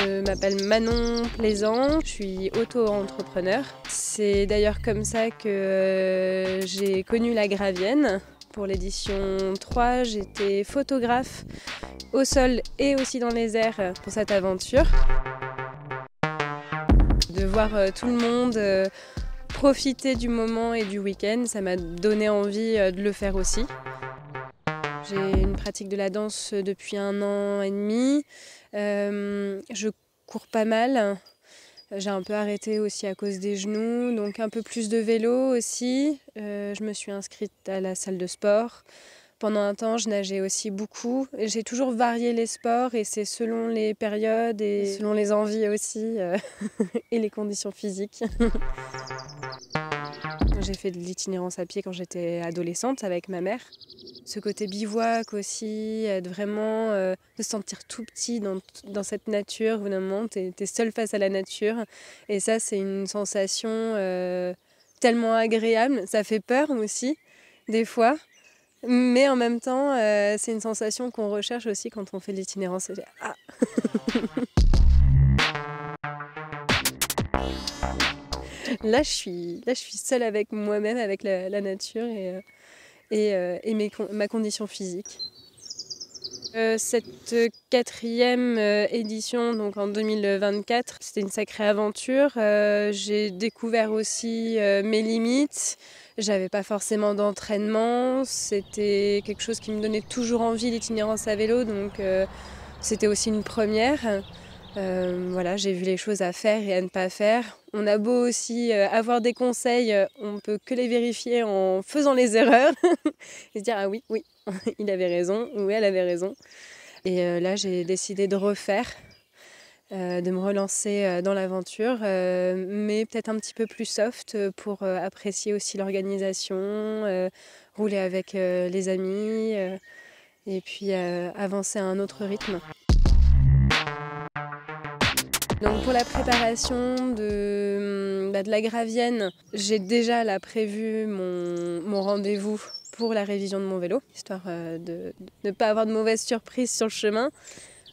Je m'appelle Manon Plaisant, je suis auto-entrepreneur. C'est d'ailleurs comme ça que j'ai connu la Gravienne. Pour l'édition 3, j'étais photographe au sol et aussi dans les airs pour cette aventure. De voir tout le monde profiter du moment et du week-end, ça m'a donné envie de le faire aussi. J'ai une pratique de la danse depuis 1 an et demi. Je cours pas mal. J'ai un peu arrêté aussi à cause des genoux, donc un peu plus de vélo aussi. Je me suis inscrite à la salle de sport. Pendant un temps, je nageais aussi beaucoup. J'ai toujours varié les sports et c'est selon les périodes et selon les envies aussi et les conditions physiques. J'ai fait de l'itinérance à pied quand j'étais adolescente avec ma mère. Ce côté bivouac aussi, de vraiment se sentir tout petit dans cette nature, vraiment, t'es seul face à la nature. Et ça, c'est une sensation tellement agréable. Ça fait peur aussi, des fois. Mais en même temps, c'est une sensation qu'on recherche aussi quand on fait de l'itinérance. Ah. Là, je suis seule avec moi-même, avec la nature et ma condition physique. Cette 4e édition, donc en 2024, c'était une sacrée aventure. J'ai découvert aussi mes limites. J'avais pas forcément d'entraînement. C'était quelque chose qui me donnait toujours envie, l'itinérance à vélo, donc c'était aussi une première. Voilà, j'ai vu les choses à faire et à ne pas faire. On a beau aussi avoir des conseils, on peut que les vérifier en faisant les erreurs et se dire ah oui, il avait raison, ou elle avait raison. Et là, j'ai décidé de refaire, de me relancer dans l'aventure, mais peut-être un petit peu plus soft pour apprécier aussi l'organisation, rouler avec les amis et puis avancer à un autre rythme. Donc pour la préparation de la Gravienne, j'ai déjà là prévu mon rendez-vous pour la révision de mon vélo, histoire de ne pas avoir de mauvaises surprises sur le chemin.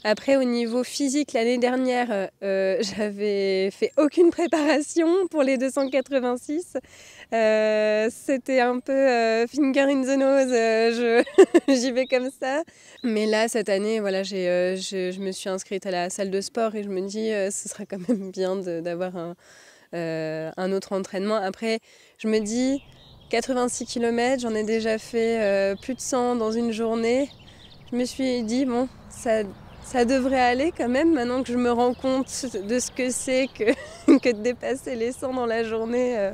Après, au niveau physique, l'année dernière, j'avais fait aucune préparation pour les 286. C'était un peu finger in the nose, j'y vais comme ça. Mais là, cette année, voilà, je me suis inscrite à la salle de sport et je me dis ce serait quand même bien d'avoir un autre entraînement. Après, je me dis 86 km, j'en ai déjà fait plus de 100 dans une journée. Je me suis dit, bon, ça devrait aller quand même, maintenant que je me rends compte de ce que c'est que de dépasser les 100 dans la journée.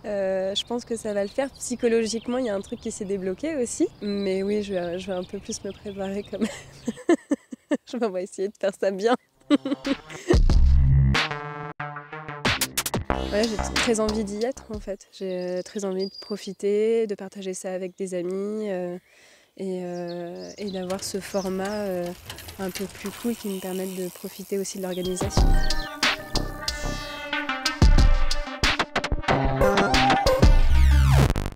Je pense que ça va le faire. Psychologiquement, il y a un truc qui s'est débloqué aussi. Mais oui, je vais un peu plus me préparer quand même. Je vais essayer de faire ça bien. Ouais, j'ai très envie d'y être en fait. J'ai très envie de profiter, de partager ça avec des amis. Et d'avoir ce format un peu plus cool qui me permette de profiter aussi de l'organisation.